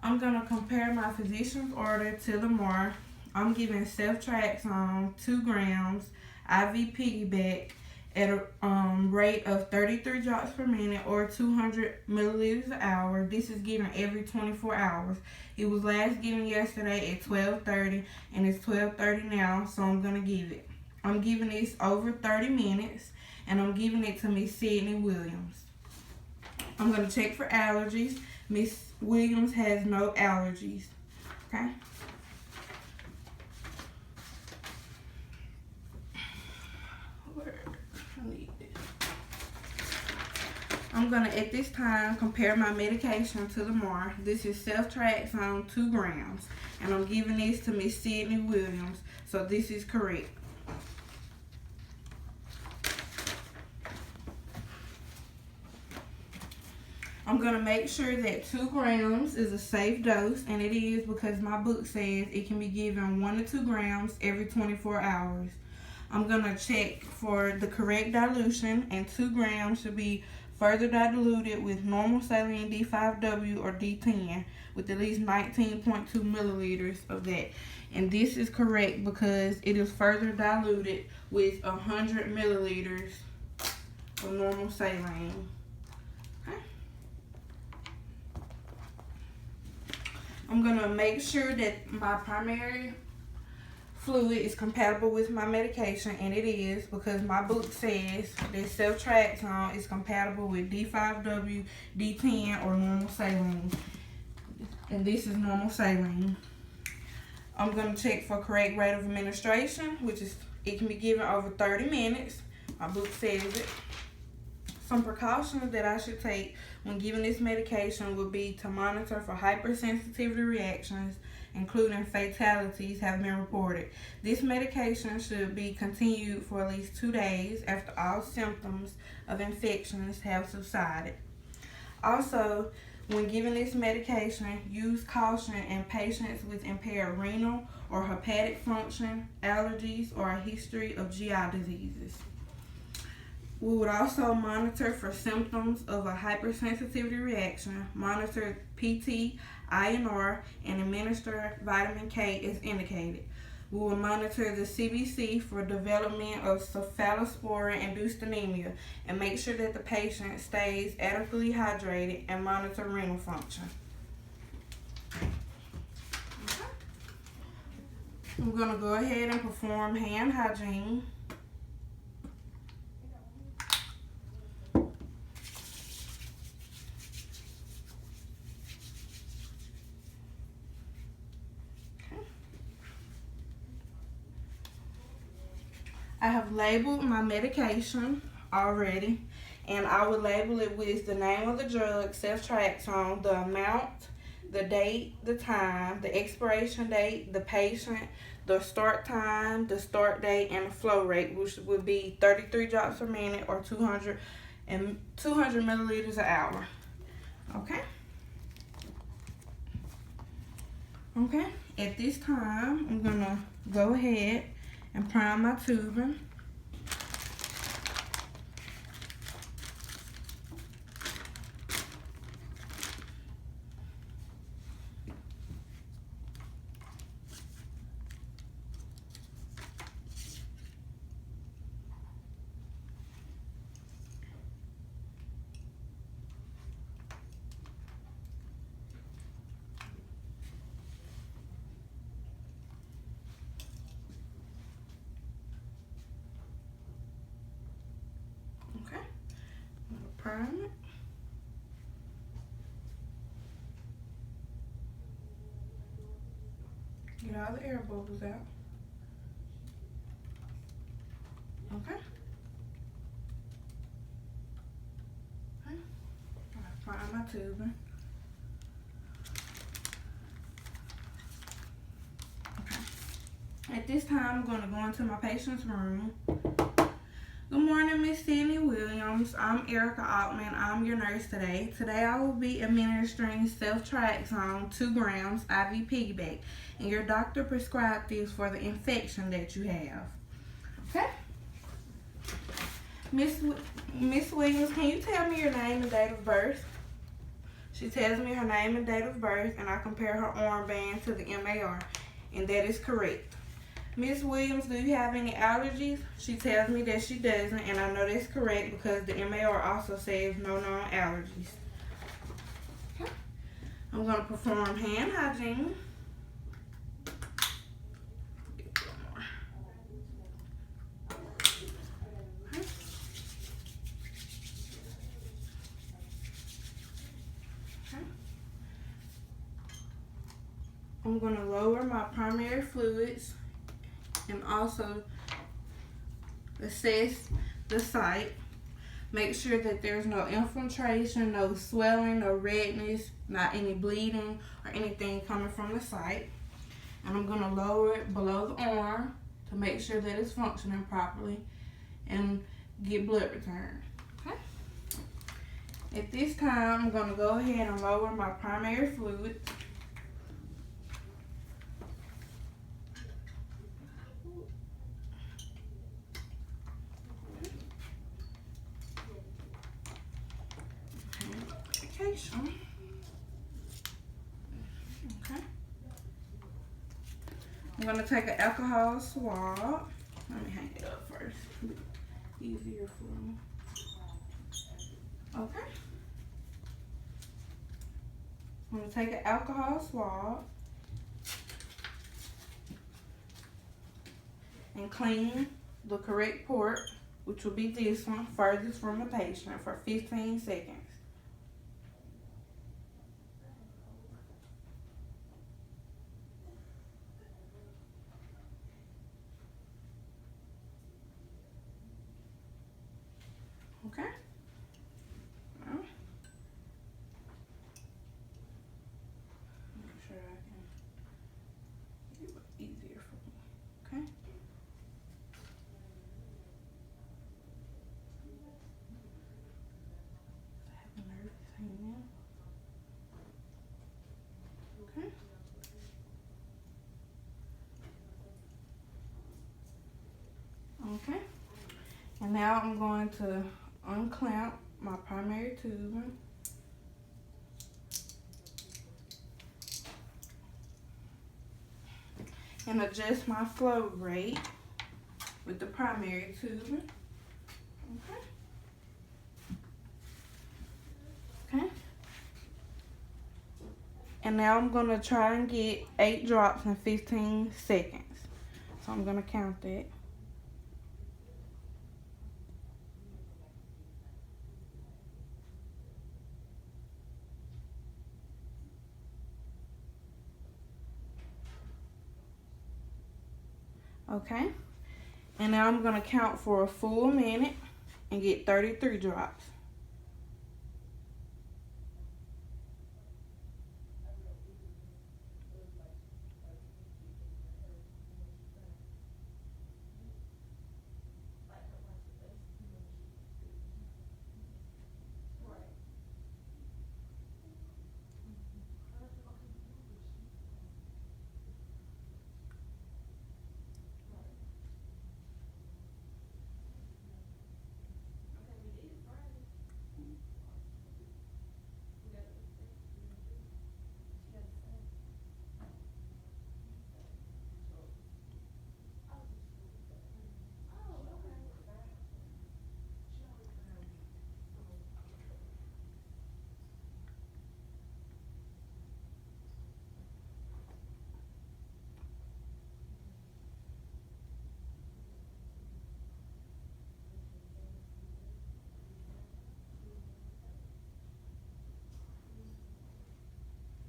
I'm going to compare my physician's order to the MAR. I'm giving ceftriaxone 2 grams, IVPB at a rate of 33 drops per minute or 200 milliliters an hour. This is given every 24 hours. It was last given yesterday at 12:30 and it's 12:30 now, so I'm going to give it. I'm giving this over 30 minutes and I'm giving it to Miss Sydney Williams. I'm going to check for allergies. Miss Williams has no allergies. Okay? I'm going to, at this time, compare my medication to the MAR. This is ceftriaxone 2 grams. And I'm giving this to Miss Sydney Williams. So this is correct. I'm going to make sure that 2 grams is a safe dose. And it is because my book says it can be given 1 to 2 grams every 24 hours. I'm going to check for the correct dilution. And 2 grams should be further diluted with normal saline D5W or D10 with at least 19.2 milliliters of that. And this is correct because it is further diluted with 100 milliliters of normal saline. Okay. I'm going to make sure that my primary fluid is compatible with my medication, and it is because my book says that ceftriaxone is compatible with D5W, D10, or normal saline. And this is normal saline. I'm going to check for correct rate of administration, which is it can be given over 30 minutes. My book says it. Some precautions that I should take when giving this medication would be to monitor for hypersensitivity reactions, including fatalities, have been reported. This medication should be continued for at least 2 days after all symptoms of infections have subsided. Also, when giving this medication, use caution in patients with impaired renal or hepatic function, allergies, or a history of GI diseases. We would also monitor for symptoms of a hypersensitivity reaction, monitor PT, INR, and administer vitamin K as indicated. We will monitor the CBC for development of cephalosporin-induced anemia and make sure that the patient stays adequately hydrated and monitor renal function. Okay. I'm going to go ahead and perform hand hygiene. I have labeled my medication already, and I will label it with the name of the drug, ceftriaxone, the amount, the date, the time, the expiration date, the patient, the start time, the start date, and the flow rate, which would be 33 drops per minute or 200 milliliters an hour. Okay? Okay, at this time, I'm going to go ahead and prime my tubing. Prime it. Get all the air bubbles out. Okay. Prime my tubing. Okay. At this time, I'm going to go into my patient's room. Good morning, Miss Sydney Williams. I'm Erica Altman. I'm your nurse today. Today I will be administering ceftriaxone 2 grams IV piggyback, and your doctor prescribed this for the infection that you have. Okay? Miss Williams, can you tell me your name and date of birth? She tells me her name and date of birth, and I compare her armband to the MAR, and that is correct. Miss Williams, do you have any allergies? She tells me that she doesn't, and I know that's correct because the MAR also says no known allergies. Okay. I'm going to perform hand hygiene. I'm going to lower my primary fluids and also assess the site. Make sure that there's no infiltration, no swelling, no redness, not any bleeding or anything coming from the site. And I'm going to lower it below the arm to make sure that it's functioning properly and get blood return. Okay. At this time, I'm going to go ahead and lower my primary fluid. Okay. I'm going to take an alcohol swab. Let me hang it up first. Easier for me. Okay. I'm going to take an alcohol swab and clean the correct port, which will be this one, furthest from the patient, for 15 seconds. Okay. Now, make sure I can get it easier for me. Okay. I have a nervous hand. Okay. Okay. And now I'm going to unclamp my primary tubing. And adjust my flow rate with the primary tubing. Okay. Okay. And now I'm going to try and get 8 drops in 15 seconds. So I'm going to count that. Okay, and now I'm going to count for a full minute and get 33 drops.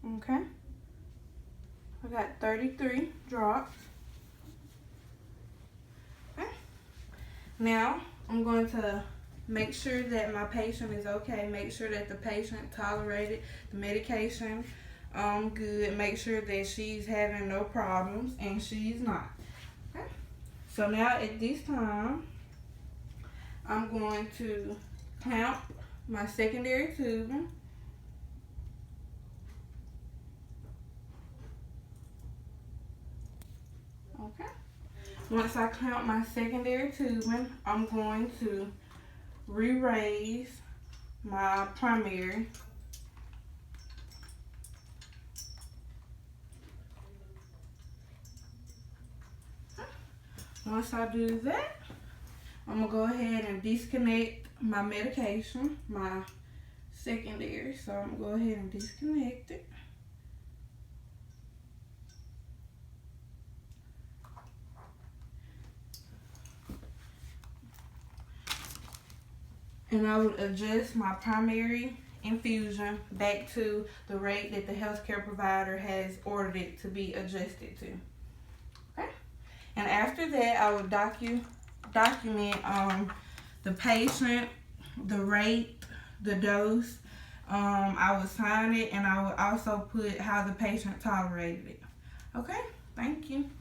Okay, I got 33 drops. Okay, now I'm going to make sure that my patient is okay. Make sure that the patient tolerated the medication good. Make sure that she's having no problems, and she's not. Okay, so now at this time, I'm going to clamp my secondary tubing. Okay. Once I clamp my secondary tubing, I'm going to re-raise my primary Once I do that, I'm gonna go ahead and disconnect my medication, my secondary. So I'm gonna go ahead and disconnect it. And I would adjust my primary infusion back to the rate that the healthcare provider has ordered it to be adjusted to. Okay. And after that, I would document the patient, the rate, the dose. I would sign it, and I would also put how the patient tolerated it. Okay. Thank you.